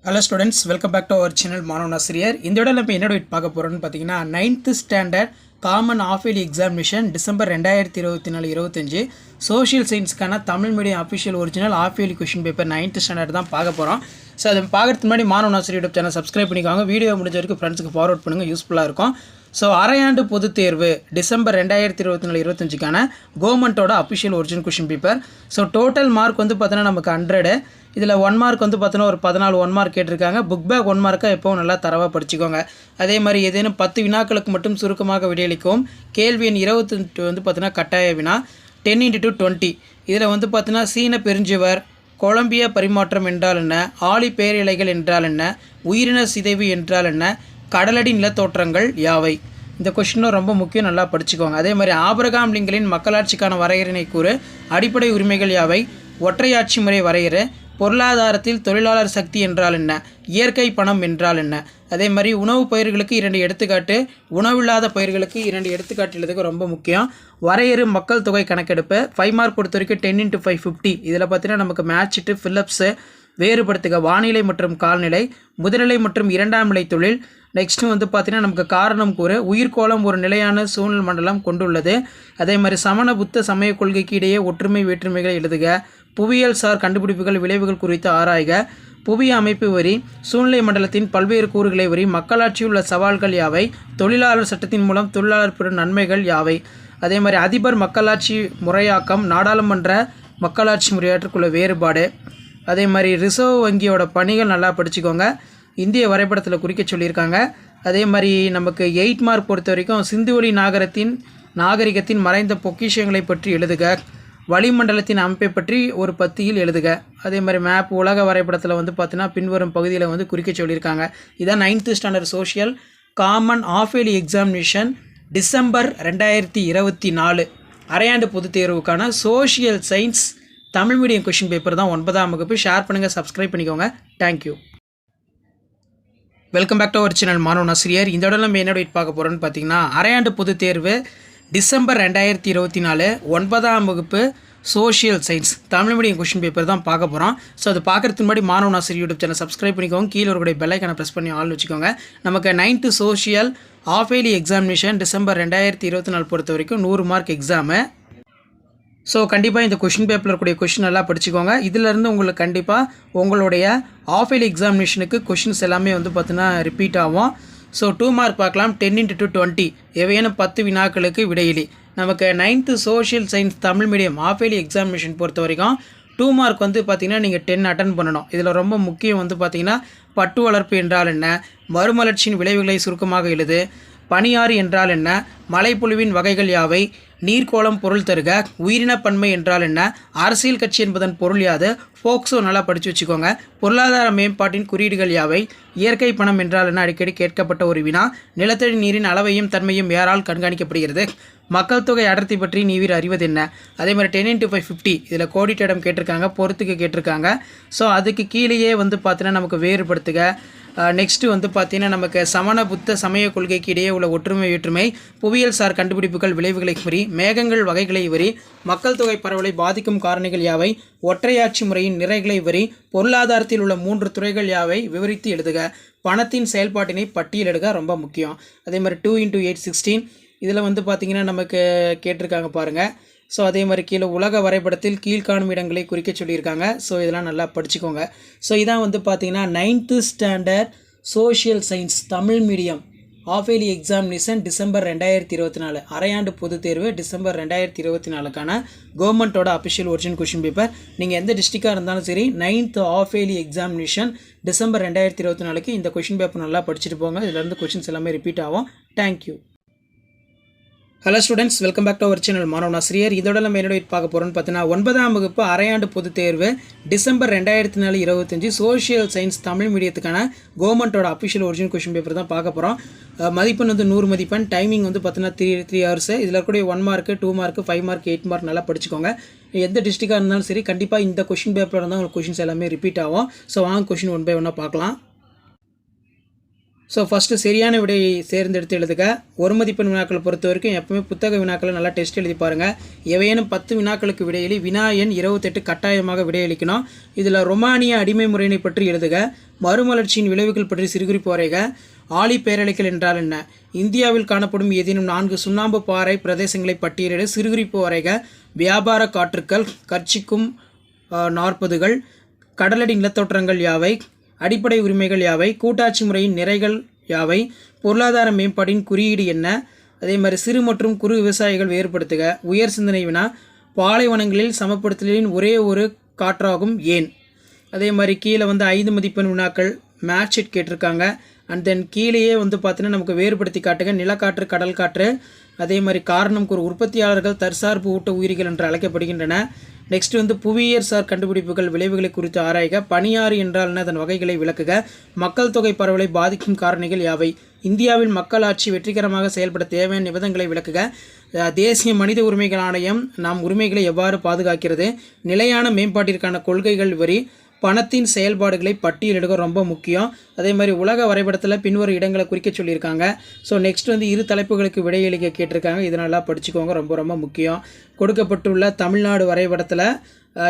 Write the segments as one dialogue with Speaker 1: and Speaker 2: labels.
Speaker 1: Hello students, welcome back to our channel மாணவன் ஆசிரியர். இந்த வீடியோல நம்ம என்ன டாபிக் பார்க்க போறோம்னு பாத்தீங்கன்னா 9th standard common half yearly examination December 2024-25 social சயின்ஸ்க்கான Tamil medium official original half yearly question paper 9th standard தான் பார்க்க போறோம். சோ அதை பார்க்கிறதுக்கு முன்னாடி மாணவன் ஆசிரியர் யூடியூப் சேனல் சப்ஸ்கிரைப் பண்ணிக்கோங்க. வீடியோ முடிஞ்ச வரைக்கும் ஃப்ரெண்ட்ஸ்க்கு ஃபார்வர்ட் பண்ணுங்க, யூஸ்ஃபுல்லா இருக்கும். ஸோ அரையாண்டு பொதுத் தேர்வு டிசம்பர் 2024-25க்கான கவர்மெண்ட்டோட official original question paper. So total mark வந்து பார்த்தீங்கன்னா நமக்கு 100. இதில் 1 மார்க் வந்து பார்த்தீங்கன்னா ஒரு 14 1 மார்க் கேட்டிருக்காங்க. புக் பேக் 1 மார்க்காக எப்போவும் நல்லா தரவாக படிச்சுக்கோங்க. அதே மாதிரி ஏதேனும் 10 வினாக்களுக்கு மட்டும் சுருக்கமாக விடையளிக்கவும். கேள்வி எண் 28 வந்து பார்த்தீங்கன்னா கட்டாய வினா 10x20. இதில் வந்து பார்த்தீங்கன்னா சீன பெருஞ்சுவர், கொலம்பியா பரிமாற்றம் என்றால் என்ன, ஆழி பேரிலைகள் என்றால் என்ன, உயிரின சிதைவு என்றால் என்ன, கடலடி நிலத்தோற்றங்கள் யாவை. இந்த கொஸ்டினும் ரொம்ப முக்கியம், நல்லா படிச்சுக்கோங்க. அதே மாதிரி ஆபிரகாம் லிங்கனின் மக்களாட்சிக்கான வரையறையினை கூறு, அடிப்படை உரிமைகள் யாவை, ஒற்றையாட்சி முறை வரையறை, பொருளாதாரத்தில் தொழிலாளர் சக்தி என்றால் என்ன, இயற்கை பணம் என்றால் என்ன. அதே மாதிரி உணவு பயிர்களுக்கு 2 எடுத்துக்காட்டு, உணவில்லாத பயிர்களுக்கு 2 எடுத்துக்காட்டு எழுதுக்கு ரொம்ப முக்கியம். வரையறு மக்கள் தொகை கணக்கெடுப்பு 5 மார்க் பொறுத்த வரைக்கும் 10x5 50. இதில் பார்த்தீங்கன்னா நமக்கு மேட்சிட்டு ஃபில்லப்ஸு, வேறுபடுத்துக வானிலை மற்றும் கால்நிலை, முதல்நிலை மற்றும் இரண்டாம் நிலை தொழில். நெக்ஸ்ட்டு வந்து பார்த்தீங்கன்னா நமக்கு காரணம் கூறு, உயிர்கோளம் ஒரு நிலையான சூழ்நிலை மண்டலம் கொண்டுள்ளது. அதே மாதிரி சமண புத்த சமய கொள்கைக்கு இடையே ஒற்றுமை வேற்றுமைகளை எழுதுக, புவியியல் சார் கண்டுபிடிப்புகள் விளைவுகள் குறித்து ஆராய்க, புவி அமைப்பு வரி, சூழ்நிலை மண்டலத்தின் பல்வேறு கூறுகளை வரி, மக்களாட்சியில் உள்ள சவால்கள் யாவை, தொழிலாளர் சட்டத்தின் மூலம் தொழிலாளர் பெறும் நன்மைகள் யாவை. அதே மாதிரி அதிபர் மக்களாட்சி முறையாக்கம், நாடாளுமன்ற மக்களாட்சி முறையாற்றுக்குள்ள வேறுபாடு. அதே மாதிரி ரிசர்வ் வங்கியோட பணிகள் நல்லா படிச்சுக்கோங்க, இந்திய வரைபடத்தில் குறிக்க சொல்லியிருக்காங்க. அதே மாதிரி நமக்கு 8 மார்க் பொறுத்த வரைக்கும் சிந்துவெளி நாகரிகத்தின் மறைந்த பொக்கிஷங்களை பற்றி எழுதுக, வளிமண்டலத்தின் அமைப்பை பற்றி ஒரு பத்தியில் எழுதுக. அதே மாதிரி மேப் உலக வரைபடத்தில் வந்து பார்த்தீங்கன்னா பின்வரும் பகுதியில் வந்து குறிக்க சொல்லியிருக்காங்க. இதான் 9th standard social common half yearly examination December 2024 அரையாண்டு பொதுத் தேர்வுக்கான social science Tamil medium question paper தான் 9ஆம் வகுப்பு. ஷேர் பண்ணுங்கள், சப்ஸ்கிரைப் பண்ணிக்கோங்க. Thank you. Welcome back to our channel மாணவன் ஆசிரியர். இந்த இடம் நம்ம என்ன பார்க்க போகிறோன்னு பார்த்தீங்கன்னா அரையாண்டு பொதுத் தேர்வு டிசம்பர் 2024 9ஆம் வகுப்பு social science Tamil medium question paper தான் பார்க்க போகிறோம். ஸோ அது பார்க்குறதுக்கு முன்னாடி மாணவன் ஆசிரியர் யூடியூப் சேனல் சப்ஸ்கிரைப் பண்ணிக்கோங்க. கீழே ஒரு பெல் ஐக்கானை ப்ரெஸ் பண்ணி ஆல் வச்சுக்கோங்க. நமக்கு 9th social half yearly examination December 2024 பொறுத்த வரைக்கும் 100 மார்க் எக்ஸாமு. ஸோ கண்டிப்பாக இந்த கொஷின் பேப்பரில் இருக்கக்கூடிய கொஷின் நல்லா படிச்சுக்கோங்க. இதிலேருந்து உங்களுக்கு கண்டிப்பாக உங்களுடைய ஆஃப் இயர்லி எக்ஸாமினேஷனுக்கு கொஷின்ஸ் எல்லாமே வந்து பார்த்தீங்கன்னா ரிப்பீட் ஆகும். ஸோ 2 மார்க் பார்க்கலாம். 10x20 எவையேனும் 10 வினாக்களுக்கு விடையிலி. நமக்கு 9th social science Tamil medium half yearly examination பொறுத்த வரைக்கும் 2 மார்க் வந்து பார்த்திங்கன்னா நீங்கள் 10 அட்டன் பண்ணணும். இதில் ரொம்ப முக்கியம் வந்து பார்த்திங்கன்னா பட்டு வளர்ப்பு என்றால் என்ன, மறுமலர்ச்சியின் விளைவுகளை சுருக்கமாக எழுது, பனியாறு என்றால் என்ன, மழைப்பொழிவின் வகைகள் யாவை, நீர்க்கோளம் பொருள் தருக, உயிரின பன்மை என்றால் என்ன, அரசியல் கட்சி என்பதன் பொருள் யாது, போக்சோ நல்லா படித்து வச்சுக்கோங்க, பொருளாதார மேம்பாட்டின் குறியீடுகள் யாவை, இயற்கை பணம் என்றால் என்ன அடிக்கடி கேட்கப்பட்ட ஒரு வினா, நிலத்தடி நீரின் அளவையும் தன்மையும் யாரால் கண்காணிக்கப்படுகிறது, மக்கள் தொகை அடர்த்தி பற்றி நீர் அறிவது என்ன. அதே மாதிரி 10x5 50 இதில் கோடிட்டிடம் கேட்டிருக்காங்க, பொறுத்துக்கு கேட்டிருக்காங்க. ஸோ அதுக்கு கீழேயே வந்து பார்த்தீங்கன்னா நமக்கு வேறுபடுத்துக. நெக்ஸ்ட்டு வந்து பார்த்தீங்கன்னா நமக்கு சமண புத்த சமய கொள்கைக்கு இடையே உள்ள ஒற்றுமை வேற்றுமை, புவியியல் சார் கண்டுபிடிப்புகள் விளைவுகளை வரி, மேகங்கள் வகைகளை வரி, மக்கள் தொகை பரவலை பாதிக்கும் காரணிகள் யாவை, ஒற்றையாட்சி முறையின் நிறைகளை வரி, பொருளாதாரத்தில் உள்ள 3 துறைகள் யாவை விவரித்து எழுதுக, பணத்தின் செயல்பாட்டினை பட்டியலிடுக ரொம்ப முக்கியம். அதே மாதிரி 2x8 16 இதில் வந்து பார்த்திங்கன்னா நமக்கு கேட்டிருக்காங்க பாருங்கள். ஸோ அதே மாதிரி கீழே உலக வரைபடத்தில் கீழ்காணும் இடங்களை குறிக்க சொல்லியிருக்காங்க. ஸோ இதெல்லாம் நல்லா படிச்சுக்கோங்க. ஸோ இதான் வந்து பார்த்திங்கன்னா 9th standard social science Tamil medium half yearly examination December 2024 அரையாண்டு பொதுத் தேர்வு டிசம்பர் 2024க்கான கவர்மெண்ட்டோட அஃபிஷியல் ஒரிஜினல் கொஷின் பேப்பர். நீங்கள் எந்த டிஸ்ட்ரிக்டாக இருந்தாலும் சரி 9th half yearly examination December 2024க்கு இந்த கொஷின் பேப்பர் நல்லா படிச்சுட்டு போங்க. இதிலேருந்து கொஷின்ஸ் எல்லாமே ரிப்பீட் ஆகும். Thank you. Hello students, welcome back to our channel மாணவன் ஆசிரியர். இதோட நம்ம என்ன பார்க்க போகிறோம்னு பார்த்தீங்கன்னா 9ஆம் வகுப்பு அரையாண்டு பொதுத் தேர்வு டிசம்பர் 2024-25 சோஷியல் சயின்ஸ் தமிழ் மீடியத்துக்கான கவர்மெண்ட்டோட அஃபிஷியல் ஒரிஜினல் கொஷின் பேப்பர் தான் பார்க்க போகிறோம். மதிப்பெண் வந்து 100 மதிப்பெண், டைமிங் வந்து பார்த்தீங்கன்னா 3 hours. இதில் இருக்கக்கூடிய 1 மார்க் 2 மார்க் 5 மார்க் 8 மார்க் நல்லா படிச்சுக்கோங்க. எந்த டிஸ்ட்ரிக்டாக இருந்தாலும் சரி கண்டிப்பாக இந்த கொஷின் பேப்பரில் இருந்தால் உங்களுக்கு கொஷின்ஸ் எல்லாமே ரிப்பீட் ஆகும். ஸோ வாங்க கொஷின் 1 by 1 பார்க்கலாம். ஸோ ஃபஸ்ட்டு சரியான விடையை தேர்ந்தெடுத்து எழுதுக. ஒரு மதிப்பெண் வினாக்களை பொறுத்த வரைக்கும் எப்பவுமே புத்தக வினாக்களை நல்லா டெஸ்ட் எழுதி பாருங்கள். எவையேனும் 10 வினாக்களுக்கு விடையளி, வினா எண் 28 கட்டாயமாக விடையளிக்கணும். இதில் ரொமானிய அடிமை முறையினை பற்றி எழுதுக. மறுமலர்ச்சியின் விளைவுகள் பற்றி சிறுகுறிப்பு வரைக. ஆழி பேரலைகள் என்றால் என்ன? இந்தியாவில் காணப்படும் ஏதேனும் 4 சுண்ணாம்பு பாறை பிரதேசங்களை பட்டியலிட சிறுகுறிப்பு வரைக. வியாபார காற்றுக்கள், கர்ச்சிக்கும் நாற்பதுகள், கடலடி நிலத்தோற்றங்கள் யாவை, அடிப்படை உரிமைகள் யாவை, கூட்டாட்சி முறையின் நிறைகள் யாவை, பொருளாதார மேம்பாட்டின் குறியீடு என்ன, அதே மாதிரி சிறு மற்றும் குறு விவசாயிகள் வேறுபடுத்துக. உயர் சிந்தனை வினா, பாலைவனங்களில் சமப்படுத்தலின் ஒரே ஒரு காற்றாகும் ஏன்? அதே மாதிரி கீழே 5 மதிப்பெண் வினாக்கள் மேட்ச் ஷீட் கேட்டிருக்காங்க. அண்ட் தென் கீழேயே பார்த்தீங்கன்னா நமக்கு வேறுபடுத்தி காட்டுங்க. நிலக்காற்று, கடல் காற்று, அதே மாதிரி காரணம் கூறு உற்பத்தியாளர்கள் தற்சார்பு ஊட்ட உயிரிகள் என்று அழைக்கப்படுகின்றன. நெக்ஸ்ட் புவியியல் சார் கண்டுபிடிப்புகள் விளைவுகளை குறித்து ஆராய்க. பனியாறு என்றால் என்ன, அதன் வகைகளை விளக்குக. மக்கள் தொகை பரவலை பாதிக்கும் காரணிகள் யாவை? இந்தியாவில் மக்களாட்சி வெற்றிகரமாக செயல்பட தேவையான நிபந்தனைகளை விளக்குக. தேசிய மனித உரிமைகள் ஆணையம் நம் உரிமைகளை எவ்வாறு பாதுகாக்கிறது? நிலையான மேம்பாட்டிற்கான கொள்கைகள் வரி. பணத்தின் செயல்பாடுகளை பட்டியலிடுக, ரொம்ப முக்கியம். அதே மாதிரி உலக வரைபடத்தில் பின்வரும் இடங்களை குறிக்க சொல்லியிருக்காங்க. ஸோ நெக்ஸ்ட் இரு தலைப்புகளுக்கு விடையளிக்க கேட்டிருக்காங்க. இதனால படிச்சுக்கோங்க, ரொம்ப ரொம்ப முக்கியம். கொடுக்கப்பட்டுள்ள தமிழ்நாடு வரைபடத்தில்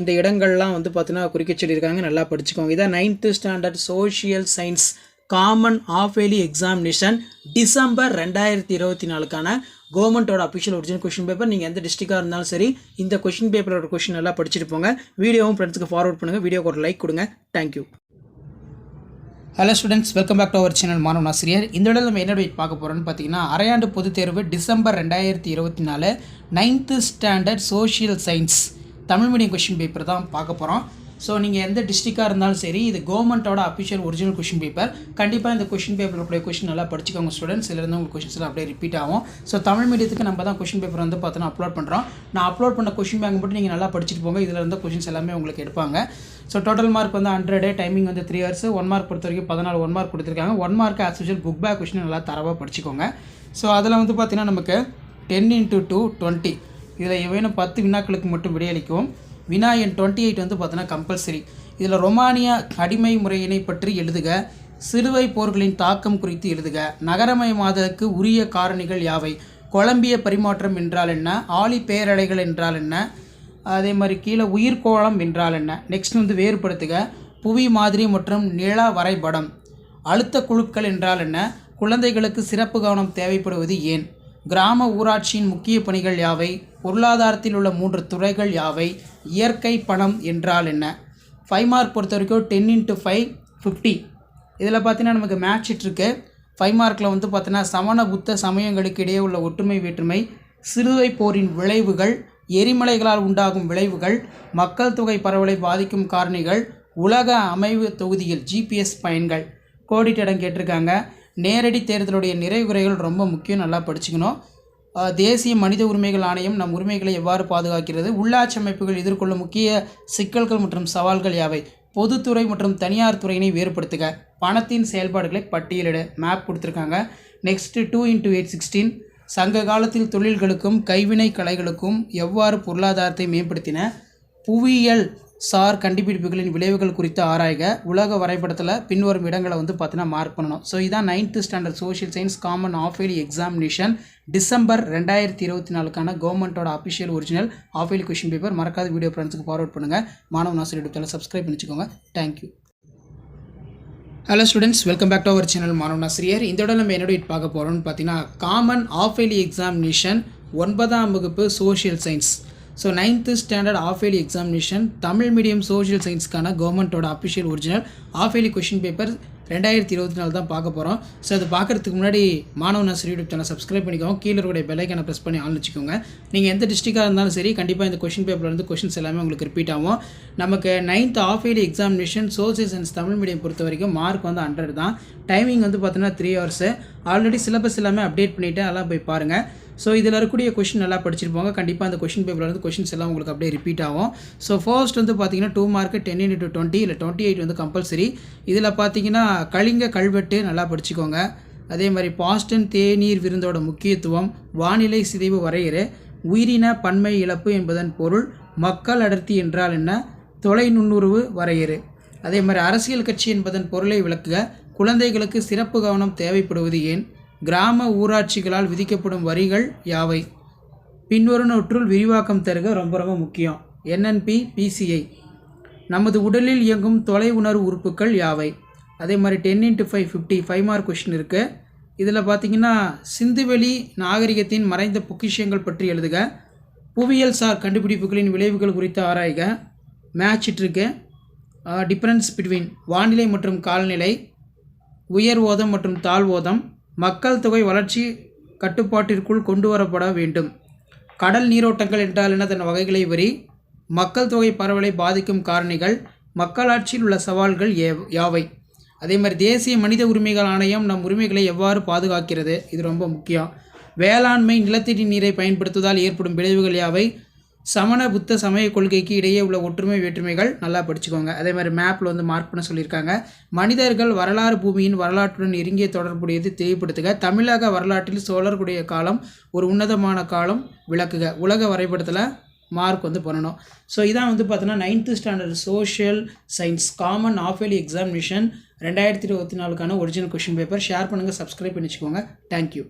Speaker 1: இந்த இடங்கள்லாம் பார்த்தீங்கன்னா குறிக்க சொல்லியிருக்காங்க, நல்லா படிச்சுக்கோங்க. இதான் 9th standard social science common half yearly examination December 2024க்கான கவர்மெண்ட்டோட அஃபிஷியல் ஒரிஜினல் கொஷின் பேப்பர். நீங்கள் எந்த டிஸ்ட்ரிக்டாக இருந்தாலும் சரி இந்த கொஷின் பேப்பரோட கொஷின் நல்லா படிச்சுட்டு போங்க. வீடியோவும் ஃப்ரெண்ட்ஸுக்கு ஃபார்வர்ட் பண்ணுங்கள். வீடியோக்கு ஒரு லைக் கொடுங்க. Thank you. Hello students, welcome back to our channel மாணவன் ஆசிரியர். இந்த இடத்துல நம்ம என்ன பார்க்க போகிறோம்னு பார்த்தீங்கன்னா, அரையாண்டு பொதுத் தேர்வு December 2024 9th standard social science Tamil medium question paper தான் பார்க்க போகிறோம். ஸோ நீங்கள் எந்த டிஸ்ட்ரிக்டாக இருந்தாலும் சரி இது கவர்மெண்ட்டோட அஃபிஷியல் ஒரிஜினல் கொஷின் பேப்பர். கண்டிப்பாக இந்த கொஷின் பேப்பருடைய கொஷின் நல்லா படிச்சுக்கோங்க ஸ்டூடெண்ட்ஸ். இதில் இருந்து உங்களுக்கு கொஷின்ஸ் எல்லாம் அப்படியே ரிப்பீட் ஆகும். ஸோ தமிழ் மீடியத்துக்கு நம்ம தான் கொஷின் பேப்பர் பார்த்தோன்னா அப்லோட் பண்ணுறோம். நான் அப்லோட் பண்ண கொஷின் பேங்க் மட்டும் நீங்கள் நல்லா படிச்சுட்டு போங்க. இதில் இருந்த கொஷின்ஸ் எல்லாமே உங்களுக்கு எடுப்பாங்க. So total mark 100, timing 3 hours. 1 mark பொறுத்த வரைக்கும் 14 1 மார்க் கொடுத்துருக்காங்க. 1 mark as usual book back question நல்லா தரவாக படிச்சுக்கோங்க. ஸோ அதில் பார்த்தீங்கன்னா நமக்கு 10 × 2 20. இதில் எவையும் 10 வினாக்களுக்கு மட்டும் விடையளிக்கும். வினா எண் 28 பார்த்தீங்கன்னா கம்பல்சரி. இதில் ரொமானியா அடிமை முறையினை பற்றி எழுதுக. சிறுவை போர்களின் தாக்கம் குறித்து எழுதுக. நகரமயமாதலுக்கு உரிய காரணிகள் யாவை? கொலம்பிய பரிமாற்றம் என்றால் என்ன? ஆழி பேரலைகள் என்றால் என்ன? அதே மாதிரி கீழே உயிர்கோளம் என்றால் என்ன? நெக்ஸ்ட் வேறுபடுத்துக. புவி மாதிரி மற்றும் நில வரைபடம். அழுத்த குழுக்கள் என்றால் என்ன? குழந்தைகளுக்கு சிறப்பு கவனம் தேவைப்படுவது ஏன்? கிராம ஊராட்சியின் முக்கிய பணிகள் யாவை? பொருளாதாரத்தில் உள்ள 3 துறைகள் யாவை? இயற்கை பணம் என்றால் என்ன? 5 மார்க் பொறுத்த வரைக்கும் 10 × 5 50. இதில் பார்த்தீங்கன்னா நமக்கு மேட்ச் ஷீட் இருக்குது. 5 மார்க்கில் பார்த்தீங்கன்னா சமண புத்த சமயங்களுக்கு இடையே உள்ள ஒற்றுமை வேற்றுமை, சிறுவை போரின் விளைவுகள், எரிமலைகளால் உண்டாகும் விளைவுகள், மக்கள் தொகை பரவலை பாதிக்கும் காரணிகள், உலக அமைவு தொகுதியில் GPS பயன்கள். கோடிட்டிடம் கேட்டிருக்காங்க. நேரடி தேர்தலுடைய நிறைவுரைகள் ரொம்ப முக்கியம், நல்லா படிச்சுக்கணும். தேசிய மனித உரிமைகள் ஆணையம் நம் உரிமைகளை எவ்வாறு பாதுகாக்கிறது? உள்ளாட்சி அமைப்புகள் எதிர்கொள்ளும் முக்கிய சிக்கல்கள் மற்றும் சவால்கள் யாவை? பொதுத்துறை மற்றும் தனியார் துறையினை வேறுபடுத்துக. பணத்தின் செயல்பாடுகளை பட்டியலிட. மேப் கொடுத்துருக்காங்க. நெக்ஸ்ட்டு 2 × 8 16. சங்க காலத்தில் தொழில்களுக்கும் கைவினை கலைகளுக்கும் எவ்வாறு பொருளாதாரத்தை மேம்படுத்தின? புவியியல் சார் கண்டுபிடிப்புகளின் விளைவுகள் குறித்து ஆராய்க. உலக வரைபடத்தில் பின்வரும் இடங்களை பார்த்தீங்கன்னா மார்க் பண்ணணும். ஸோ இதான் 9th standard social science common half yearly examination December 2024க்கான கவர்மெண்ட்டோட official original half yearly question paper. மறக்காத வீடியோ ஃப்ரெண்ட்ஸுக்கு ஃபார்வர்ட் பண்ணுங்கள். மாணவன் ஆசிரியர் யூடியூப் சேனல் சப்ஸ்கிரைப் பண்ணிச்சுக்கோங்க. Thank you. Hello students, welcome back to our channel மாணவன் ஆசிரியர். இந்த இடம் நம்ம என்ன பார்க்க போகிறோம்னு பார்த்தீங்கன்னா, காமன் ஆஃப் இயர்லி எக்ஸாமினேஷன் 9ஆம் வகுப்பு social science. So 9th standard half yearly examination Tamil medium social சயின்ஸ்க்கான கவர்மெண்ட்டோட official original half yearly question paper 2024 தான் பார்க்க போகிறோம். ஸோ அது பார்க்குறதுக்கு முன்னாடி மாணவன் ஆசிரியர் யூடியூப் சேனல் சப்ஸ்கிரைப் பண்ணிக்கோங்க. கீழே இருக்கக்கூடிய பெல் ஐக்கானை ப்ரெஸ் பண்ணி ஆன் வச்சுக்கோங்க. நீங்கள் எந்த டிஸ்ட்ரிக்டாக இருந்தாலும் சரி கண்டிப்பாக இந்த கொஷின் பேப்பர்லேருந்து கொஷின்ஸ் எல்லாமே உங்களுக்கு ரிப்பீட் ஆகும். நமக்கு 9th half yearly examination social science Tamil medium பொறுத்த வரைக்கும் மார்க் 100 தான். டைமிங் பார்த்தீங்கன்னா 3 hours. ஆல்ரெடி சிலபஸ் எல்லாமே அப்டேட் பண்ணிவிட்டு அதெல்லாம் போய் பாருங்கள். ஸோ இதில் இருக்கக்கூடிய கொஷின் நல்லா படிச்சிருப்பாங்க. கண்டிப்பாக அந்த கொஷின் பேப்பரில் கொஷின்ஸ் எல்லாம் உங்களுக்கு அப்படியே ரிப்பீட் ஆகும். ஸோ ஃபர்ஸ்ட் பார்த்தீங்கன்னா 2 மார்க் 10 × 20 இல்லை 28 கம்பல்சரி. இதில் பார்த்தீங்கன்னா கலிங்க கல்வெட்டு நல்லா படிச்சுக்கோங்க. அதே மாதிரி பாஸ்டன் தேநீர் விருந்தோட முக்கியத்துவம், வானிலை சிதைவு வரையறை, உயிரின பன்மை இழப்பு என்பதன் பொருள், மக்கள் அடர்த்தி என்றால் என்ன, தொலை நுண்ணுறவு வரையறை. அதே மாதிரி அரசியல் கட்சி என்பதன் பொருளை விளக்குக, குழந்தைகளுக்கு சிறப்பு கவனம் தேவைப்படுவது ஏன்? கிராம ஊராட்சிகளால் விதிக்கப்படும் வரிகள் யாவை? பின்வருவனவற்றுள் விரிவாக்கம் தருக ரொம்ப ரொம்ப முக்கியம். NNP PCI. நமது உடலில் இயங்கும் தொலை உணர்வு உறுப்புகள் யாவை? அதே மாதிரி 10x5 50 5 மார்க் கொஷின் இருக்குது. இதில் பார்த்தீங்கன்னா சிந்துவெளி நாகரிகத்தின் மறைந்த பொக்கிஷங்கள் பற்றி எழுதுக. புவியியல் சார் கண்டுபிடிப்புகளின் விளைவுகள் குறித்து ஆராய்க. மேட்ச் இருக்கு. டிஃபரன்ஸ் பிட்வீன் வானிலை மற்றும் காலநிலை, உயர் ஓதம் மற்றும் தாழ்வோதம், மக்கள் தொகை வளர்ச்சி கட்டுப்பாட்டிற்குள் கொண்டு வரப்பட வேண்டும். கடல் நீரோட்டங்கள் என்றால் என்ன, தன் வகைகளை வரி, மக்கள் தொகை பரவலை பாதிக்கும் காரணிகள், மக்களாட்சியில் உள்ள சவால்கள் யாவை? அதே மாதிரி தேசிய மனித உரிமைகள் ஆணையம் நம் உரிமைகளை எவ்வாறு பாதுகாக்கிறது? இது ரொம்ப முக்கியம். வேளாண்மை நிலத்தடி நீரை பயன்படுத்துவதால் ஏற்படும் விளைவுகள் யாவை? சமண புத்த சமய கொள்கைக்கு இடையே உள்ள ஒற்றுமை வேற்றுமைகள் நல்லா படிச்சுக்கோங்க. அதே மாதிரி மேப்பில் வந்து மார்க் பண்ண சொல்லியிருக்காங்க. மனிதர்கள் வரலாறு பூமியின் வரலாற்றுடன் நெருங்கிய தொடர்புடையது தெளிவுபடுத்துக. தமிழக வரலாற்றில் சோழர்களுடைய காலம் ஒரு உன்னதமான காலம் விளக்குக. உலக வரைபடத்தில் மார்க் வந்து பண்ணணும். ஸோ இதான் வந்து பார்த்தோன்னா 9th standard social science common half yearly examination 2024க்கான ஒரிஜினல் கொஷின் பேப்பர். ஷேர் பண்ணுங்கள், சப்ஸ்கிரைப் பண்ணி வச்சுக்கோங்க. தேங்க்யூ.